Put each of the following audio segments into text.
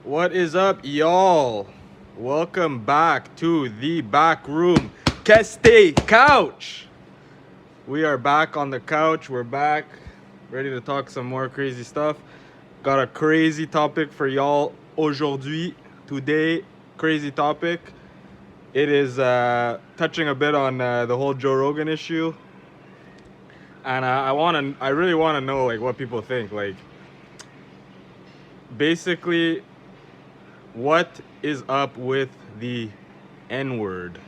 What is up, y'all? Welcome back to the back room. Keste couch. We are back on the couch. We're back, ready to talk some more crazy stuff. Got a crazy topic for y'all aujourd'hui. Today, crazy topic. It is touching a bit on the whole Joe Rogan issue, and I really want to know like what people think. Like, basically, what is up with the N-word?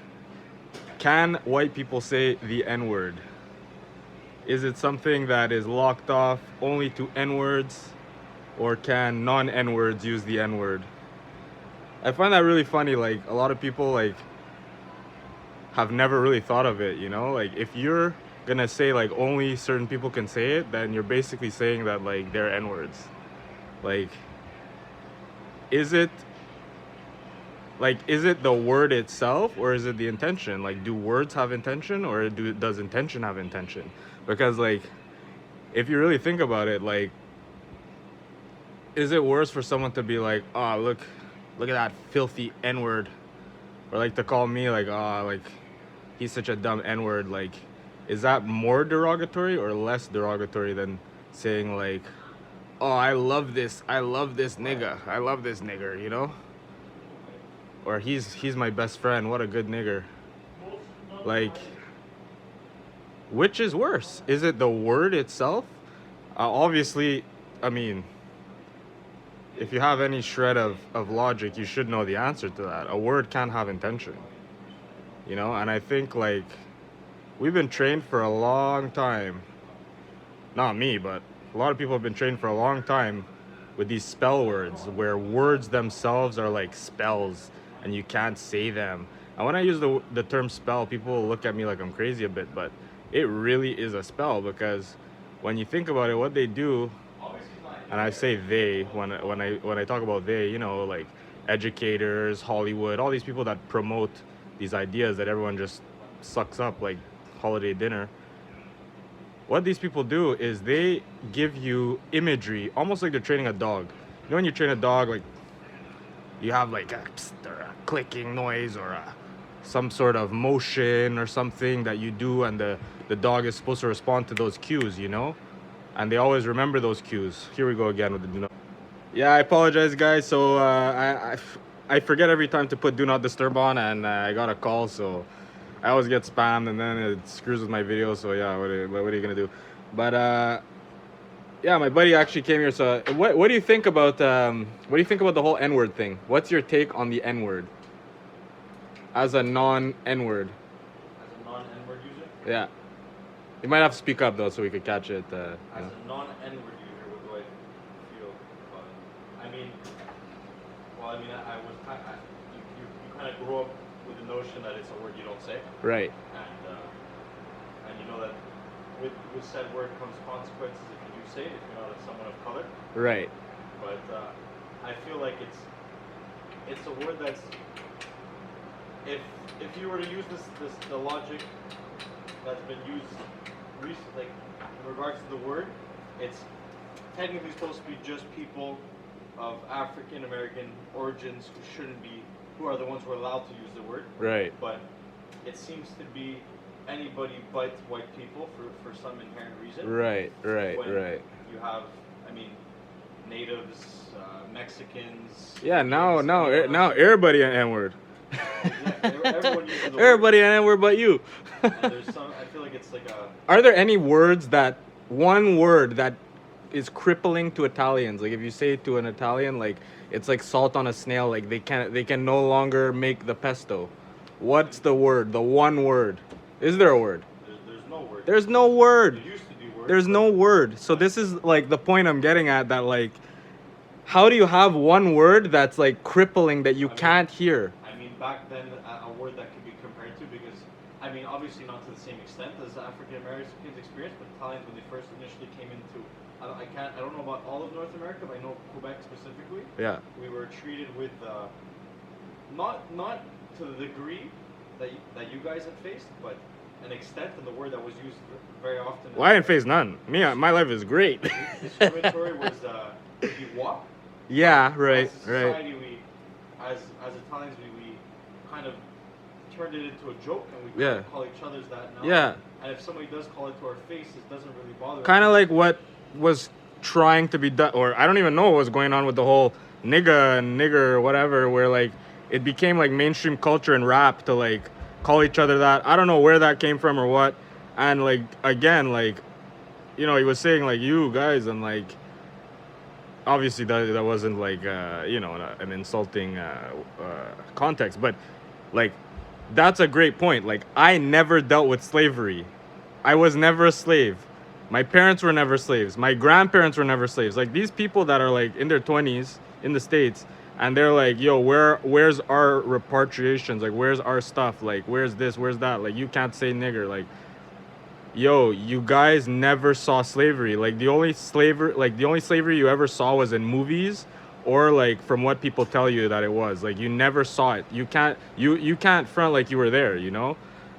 Can white people say the N-word? Is it something that is locked off only to N-words, or can non-N-words use the N-word? I find that really funny. Like, a lot of people like have never really thought of it, you know? Like, if you're gonna say like only certain people can say it, then you're basically saying that like they're N-words. Like, is it is it the word itself, or is it the intention? Like, do words have intention, or does intention have intention? Because like, if you really think about it, like, is it worse for someone to be like, oh, look at that filthy N-word, or like to call me like, oh, like he's such a dumb N-word? Like, is that more derogatory or less derogatory than saying like, oh, I love this nigga, I love this nigger, you know? Or he's my best friend, what a good nigger. Like, which is worse? Is it the word itself? Obviously, I mean, if you have any shred of logic, you should know the answer to that. A word can't have intention, you know? And I think like we've been trained for a long time, not me, but a lot of people have been trained for a long time with these spell words, where words themselves are like spells and you can't say them. And when I use the term spell, people look at me like I'm crazy a bit, but it really is a spell, because when you think about it, what they do, and I say they when I talk about they, you know, like educators, Hollywood, all these people that promote these ideas that everyone just sucks up like holiday dinner. What these people do is they give you imagery, almost like they're training a dog. You know, when you train a dog, like you have like a psst or a clicking noise or some sort of motion or something that you do, and the dog is supposed to respond to those cues, you know? And they always remember those cues. Here we go again with the do not. Yeah, I apologize, guys. So I forget every time to put do not disturb on, and I got a call, so I always get spammed, and then it screws with my video. So yeah, what are you gonna do? But yeah, my buddy actually came here. So what do you think about the whole N-word thing? What's your take on the N-word as a non-N-word? As a non-N-word user? Yeah, you might have to speak up though, so we could catch it. As a non-N-word user, what do I feel about it? I mean, well, I mean, you kind of grew up with the notion that it's a word you don't say. Right. And you know that with said word comes consequences if you do say it, if you're not someone of color. Right. But I feel like it's a word that's, if you were to use the logic that's been used recently, like in regards to the word, it's technically supposed to be just people of African American origins who are the ones who are allowed to use the word. Right. But it seems to be anybody but white people for some inherent reason. Right. When you have, I mean, natives, Mexicans. Yeah, now everybody an N-word. Yeah, everyone uses the word. Everybody an N-word but you. And there's some, I feel like it's like a... Are there any words one word that is crippling to Italians? Like, if you say it to an Italian, like, it's like salt on a snail, like they can no longer make the pesto. What's the word? The one word. Is there a word? There's no word. There's no word. There used to be words. There's no word. So this is like the point I'm getting at, that like, how do you have one word that's like crippling that you can't hear? I mean, back then, a word that could be compared to, because, I mean, obviously not to the same extent as African Americans experience, but Italians, when they first initially came into, I don't know about all of North America, but I know Quebec specifically. Yeah. We were treated with, not to the degree that you guys had faced, but an extent, and the word that was used very often. Well, I didn't face none. My life is great. Discriminatory was, would be wa. Yeah, right, As a right. society, as Italians, we kind of turned it into a joke, and we kind Yeah. of call each other's that now. Yeah. And if somebody does call it to our face, it doesn't really bother us. Kind of like what was trying to be done, or I don't even know what was going on with the whole nigga and nigger or whatever, where like it became like mainstream culture and rap to like call each other that. I don't know where that came from or what. And like again, like he was saying like you guys, and like obviously that wasn't like an insulting context, but like that's a great point. Like I never dealt with slavery. I was never a slave. My parents were never slaves. My grandparents were never slaves. Like these people that are like in their 20s in the States, and they're like, yo, where's our repatriations? Like where's our stuff? Like where's this? Where's that? Like you can't say nigger. Like yo, you guys never saw slavery. Like the only slavery you ever saw was in movies, or like from what people tell you that it was. Like you never saw it. You can't front like you were there,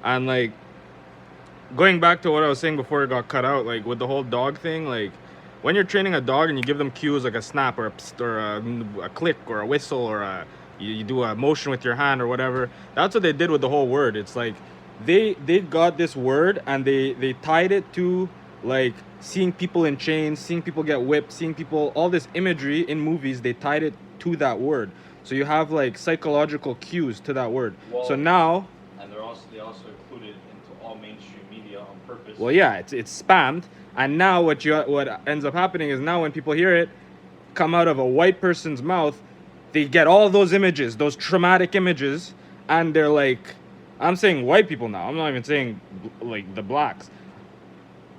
And like going back to what I was saying before it got cut out, like with the whole dog thing, like when you're training a dog and you give them cues like a snap or a psst or a click or a whistle or you do a motion with your hand or whatever, that's what they did with the whole word. It's like they got this word and they tied it to like seeing people in chains, seeing people get whipped, seeing people, all this imagery in movies, they tied it to that word. So you have like psychological cues to that word. Well, so now, and they also included into all mainstream media on purpose. well, yeah, it's spammed, and now what ends up happening is now when people hear it come out of a white person's mouth, they get all those images, those traumatic images, and they're like, I'm saying white people now. I'm not even saying like the blacks.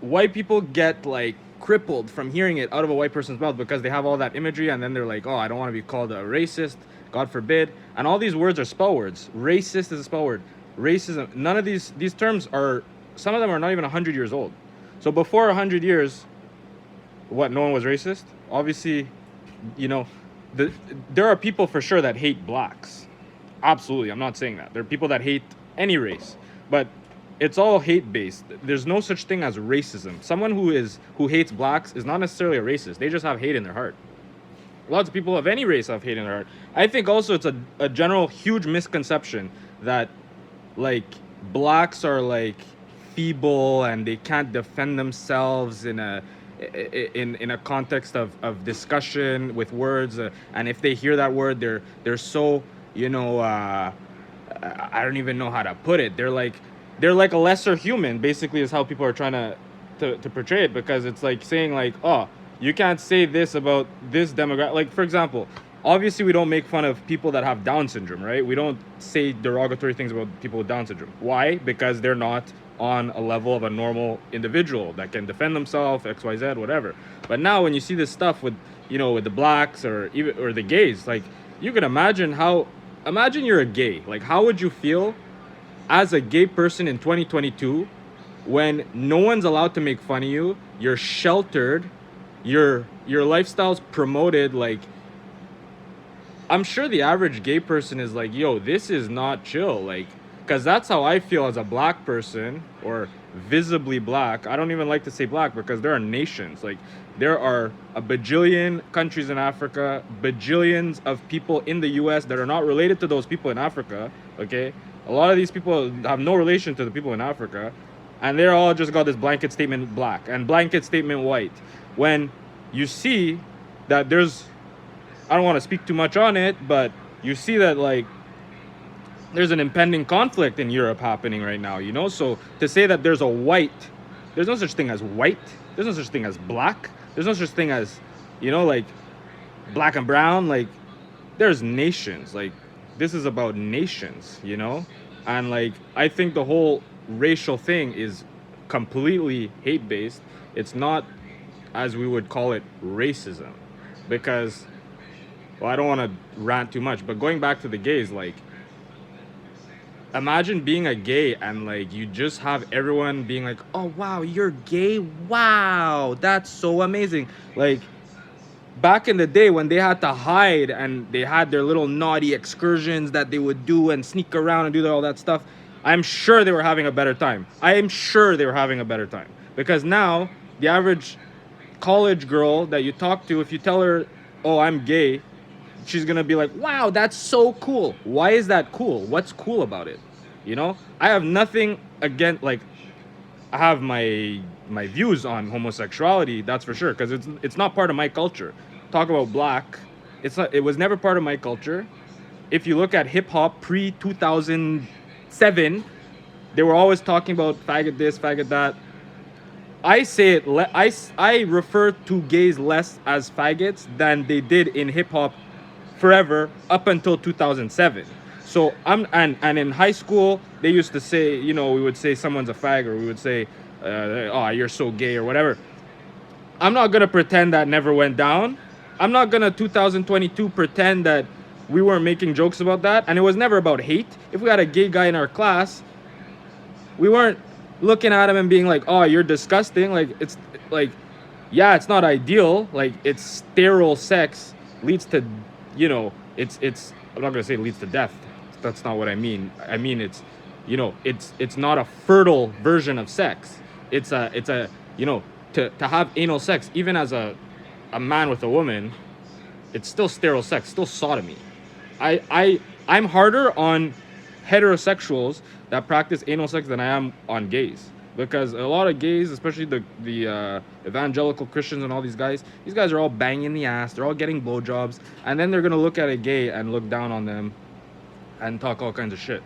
White people get like crippled from hearing it out of a white person's mouth because they have all that imagery, and then they're like, oh, I don't want to be called a racist, God forbid. And all these words are spell words. Racist is a spell word. Racism, none of these terms are, some of them are not even 100 years old. So before 100 years, what, no one was racist? Obviously, there are people for sure that hate blacks. Absolutely, I'm not saying that. There are people that hate any race, but it's all hate based. There's no such thing as racism. Someone who hates blacks is not necessarily a racist. They just have hate in their heart. Lots of people of any race have hate in their heart. I think also it's a general huge misconception that like blacks are like feeble and they can't defend themselves in a context of discussion with words, and if they hear that word, they're so I don't even know how to put it. They're like a lesser human, basically, is how people are trying to portray it, because it's like saying like, oh, you can't say this about this demographic. Like for example, obviously we don't make fun of people that have Down syndrome, right? We don't say derogatory things about people with Down syndrome. Why? Because they're not on a level of a normal individual that can defend themselves, XYZ, whatever. But now when you see this stuff with with the blacks or the gays, like you can imagine you're a gay. Like how would you feel as a gay person in 2022 when no one's allowed to make fun of you, you're sheltered, your lifestyle's promoted? Like I'm sure the average gay person is like, yo, this is not chill. Like, because that's how I feel as a black person, or visibly black. I don't even like to say black because there are nations. Like, there are a bajillion countries in Africa, bajillions of people in the US that are not related to those people in Africa, okay? A lot of these people have no relation to the people in Africa, and they're all just got this blanket statement black and blanket statement white. When you see that I don't want to speak too much on it, but you see that like there's an impending conflict in Europe happening right now, So to say that there's no such thing as white, there's no such thing as black, there's no such thing as, like black and brown. Like there's nations. Like this is about nations, And like I think the whole racial thing is completely hate based. It's not, as we would call it, racism, because, well, I don't want to rant too much, but going back to the gays, like, imagine being a gay and like you just have everyone being like, oh wow, you're gay, wow, that's so amazing. Like back in the day when they had to hide and they had their little naughty excursions that they would do and sneak around and do all that stuff, I'm sure they were having a better time. I am sure they were having a better time, because now the average college girl that you talk to, if you tell her oh, I'm gay, she's gonna be like, wow, that's so cool. Why is that cool? What's cool about it? You know, I have nothing against, like, I have my views on homosexuality, that's for sure, because it's not part of my culture. Talk about black, it was never part of my culture. If you look at hip hop pre 2007, they were always talking about faggot this, faggot that. I say it. I refer to gays less as faggots than they did in hip hop forever up until 2007. So and in high school they used to say, you know, we would say someone's a fag, or we would say, oh, you're so gay or whatever. I'm not gonna pretend that never went down. I'm not gonna 2022 pretend that we weren't making jokes about that, and it was never about hate. If we had a gay guy in our class, we weren't looking at him and being like, oh, you're disgusting. Like, it's like, yeah, it's not ideal. Like, it's sterile sex leads to, you know, it's I'm not gonna say it leads to death. That's not what I mean. I mean, it's, you know, it's not a fertile version of sex. It's a you know, to have anal sex, even as a man with a woman, it's still sterile sex, still sodomy. I'm harder on heterosexuals that practice anal sex than I am on gays, because a lot of gays, especially the evangelical Christians and all these guys are all banging the ass, they're all getting blowjobs, and then they're gonna look at a gay and look down on them and talk all kinds of shit.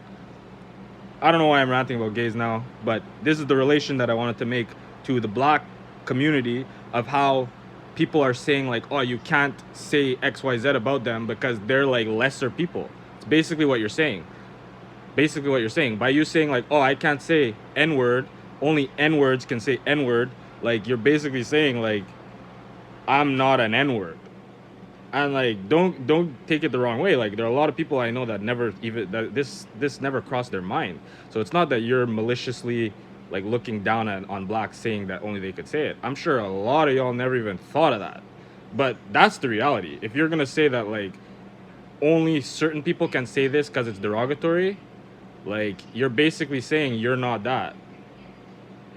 I don't know why I'm ranting about gays now, but this is the relation that I wanted to make to the black community of how people are saying like, oh, you can't say XYZ about them because they're like lesser people. It's basically what you're saying. Basically what you're saying. By you saying like, oh, I can't say N-word, only N-words can say N-word, like you're basically saying like, I'm not an N-word. And like, don't take it the wrong way. Like, there are a lot of people I know that never even that this never crossed their mind. So it's not that you're maliciously like looking down on blacks saying that only they could say it. I'm sure a lot of y'all never even thought of that. But that's the reality. If you're gonna say that like only certain people can say this because it's derogatory, like you're basically saying you're not that.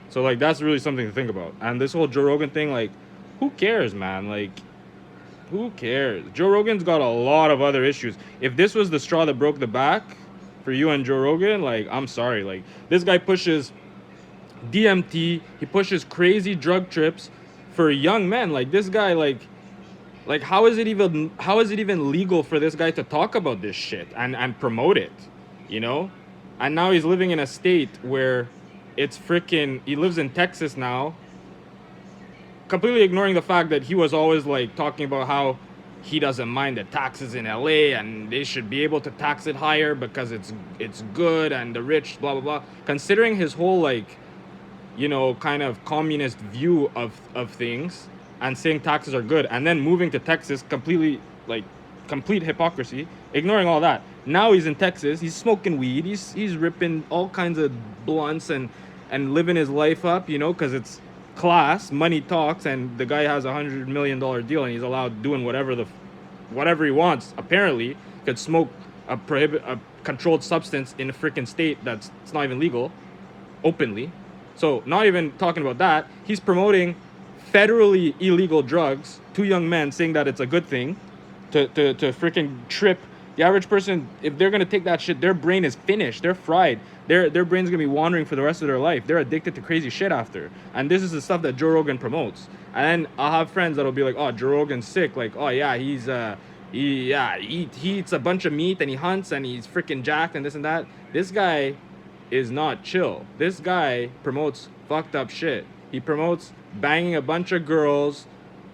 So like that's really something to think about. And this whole Joe Rogan thing, like, who cares, man? Like, who cares? Joe Rogan's got a lot of other issues. If this was the straw that broke the back for you and Joe Rogan, like, I'm sorry. Like, this guy pushes DMT, he pushes crazy drug trips for young men. Like, this guy, like how is it even legal for this guy to talk about this shit and promote it, you know? And now he's living in a state where it's freaking, he lives in Texas now, completely ignoring the fact that he was always like talking about how he doesn't mind the taxes in LA and they should be able to tax it higher because it's good and the rich, blah blah blah. Considering his whole like, you know, kind of communist view of things, and saying taxes are good, and then moving to Texas, completely like complete hypocrisy, ignoring all that. Now he's in Texas, he's smoking weed, he's ripping all kinds of blunts and living his life up, you know, because it's class, money talks, and the guy has $100 million deal, and he's allowed doing whatever he wants. Apparently, could smoke a controlled substance in a freaking state that's it's not even legal, openly. So not even talking about that, he's promoting federally illegal drugs to young men, saying that it's a good thing to freaking trip. The average person, if they're gonna take that shit, their brain is finished. They're fried. Their brain's gonna be wandering for the rest of their life. They're addicted to crazy shit after. And this is the stuff that Joe Rogan promotes. And then I'll have friends that'll be like, oh, Joe Rogan's sick. Like, oh yeah, he eats a bunch of meat and he hunts and he's freaking jacked and this and that. This guy is not chill. This guy promotes fucked up shit. He promotes banging a bunch of girls,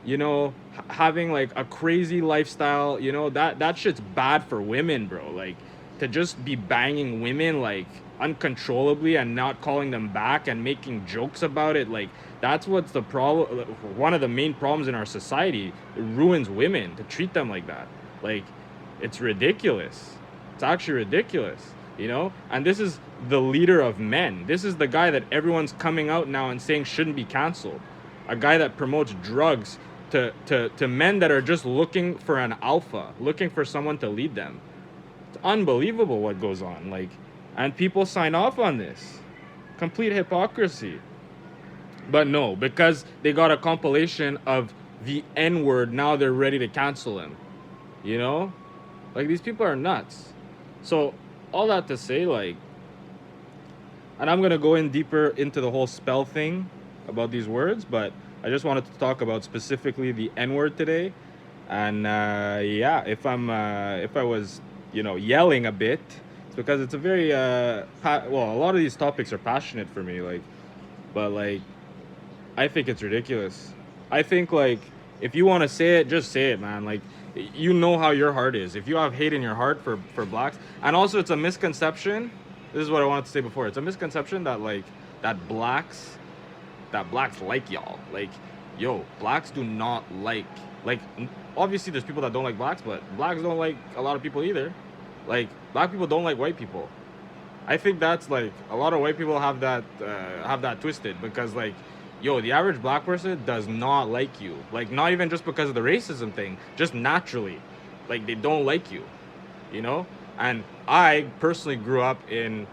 you know, having like a crazy lifestyle, you know, that shit's bad for women, bro. Like, to just be banging women like uncontrollably and not calling them back and making jokes about it, like, that's what's the problem. One of the main problems in our society. It ruins women to treat them like that. Like, it's ridiculous. It's actually ridiculous, you know? And this is the leader of men. This is the guy that everyone's coming out now and saying shouldn't be canceled. A guy that promotes drugs to men that are just looking for an alpha, looking for someone to lead them. It's unbelievable what goes on. Like, and people sign off on this. Complete hypocrisy. But no, because they got a compilation of the N-word, now they're ready to cancel him. You know? Like, these people are nuts. So, all that to say, like, and I'm gonna go in deeper into the whole spell thing about these words, but I just wanted to talk about specifically the N-word today. And yeah, if I was, yelling a bit, it's because it's a very well, a lot of these topics are passionate for me, like, but like, I think it's ridiculous. I think, like, if you want to say it, just say it, man. Like, you know how your heart is. If you have hate in your heart for blacks, and also it's a misconception. This is what I wanted to say before. It's a misconception that, like, that blacks that blacks like y'all. Like, yo, blacks do not like obviously there's people that don't like blacks, but blacks don't like a lot of people either. Like, black people don't like white people. I think that's, like, a lot of white people have that twisted, because, like, yo, the average black person does not like you. Like, not even just because of the racism thing, just naturally. Like, they don't like you, you know? And I personally grew up in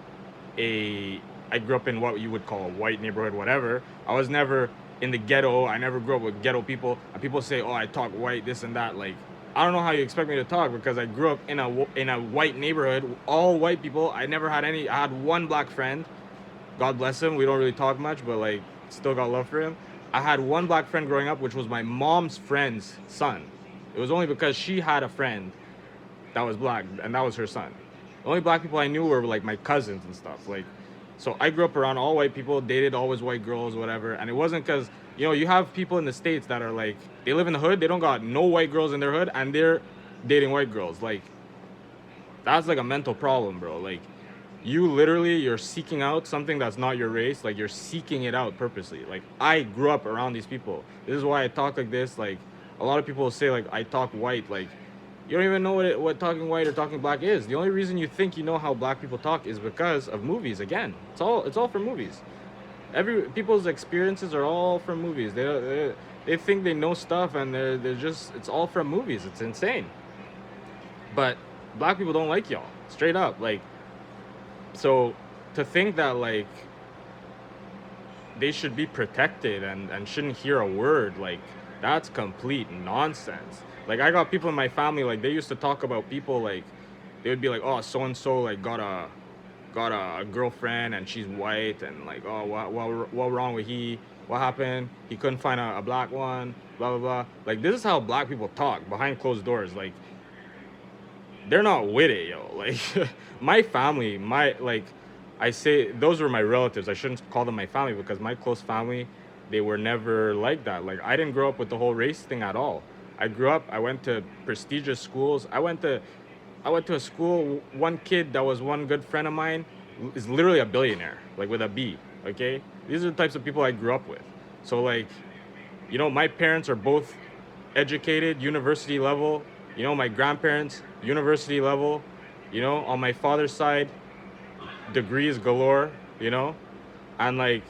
a I grew up in what you would call a white neighborhood, whatever. I was never in the ghetto. I never grew up with ghetto people. And people say, "Oh, I talk white, this and that." Like, I don't know how you expect me to talk, because I grew up in a white neighborhood, all white people. I never had any. I had one black friend. God bless him. We don't really talk much, but, like, still got love for him. I had one black friend growing up, which was my mom's friend's son. It was only because she had a friend that was black, and that was her son. The only black people I knew were, like, my cousins and stuff. Like, so I grew up around all white people, dated always white girls, whatever. And it wasn't because, you have people in the States that are like, they live in the hood, they don't got no white girls in their hood, and they're dating white girls. Like, that's like a mental problem, bro. Like, you're seeking out something that's not your race. Like, you're seeking it out purposely. Like, I grew up around these people. This is why I talk like this. Like, a lot of people say, like, I talk white. Like, you don't even know what talking white or talking black is. The only reason you think you know how black people talk is because of movies. Again, it's all from movies. Every people's experiences are all from movies. They think they know stuff, and they're just, it's all from movies. It's insane. But black people don't like y'all, straight up. Like, so to think that, like, they should be protected and shouldn't hear a word, like, that's complete nonsense. Like, I got people in my family, like, they used to talk about people, like, they would be like, "Oh, so and so, like, got a girlfriend and she's white," and, like, "Oh, what wrong with he? What happened? He couldn't find a black one, blah blah blah." Like, this is how black people talk behind closed doors. Like, they're not with it, yo. Like, my family, like, I say those were my relatives. I shouldn't call them my family, because my close family, they were never like that. Like, I didn't grow up with the whole race thing at all. I went to prestigious schools. I went to a school. One kid that was one good friend of mine is literally a billionaire, like, with a B. Okay, these are the types of people I grew up with. So, like, my parents are both educated, university level. My grandparents, university level. On my father's side, degrees galore. And, like,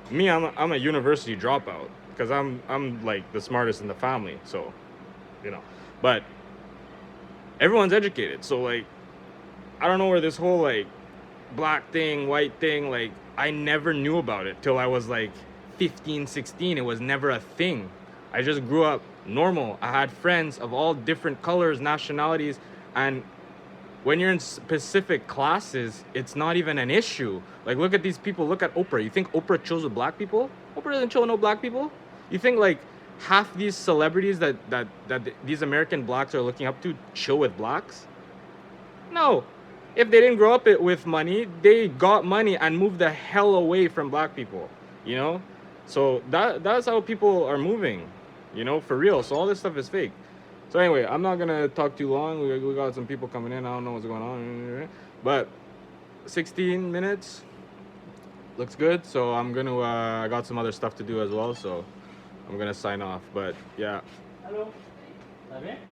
me, I'm a university dropout, because I'm like the smartest in the family. So, but everyone's educated. So, like, I don't know where this whole, like, black thing, white thing, like, I never knew about it till I was like 15, 16. It was never a thing. I just grew up normal. I had friends of all different colors, nationalities, and when you're in specific classes, it's not even an issue. Like, look at these people. Look at Oprah. You think Oprah chills with black people? Oprah doesn't chill with no black people. You think, like, half these celebrities that these American blacks are looking up to chill with blacks? No. If they didn't grow up with money, they got money and moved the hell away from black people. You know? So that's how people are moving. For real. So all this stuff is fake. So anyway, I'm not gonna talk too long. We got some people coming in. I don't know what's going on, but 16 minutes looks good. So I'm gonna. I got some other stuff to do as well. So I'm gonna sign off. But yeah. Hello. ¿Está bien?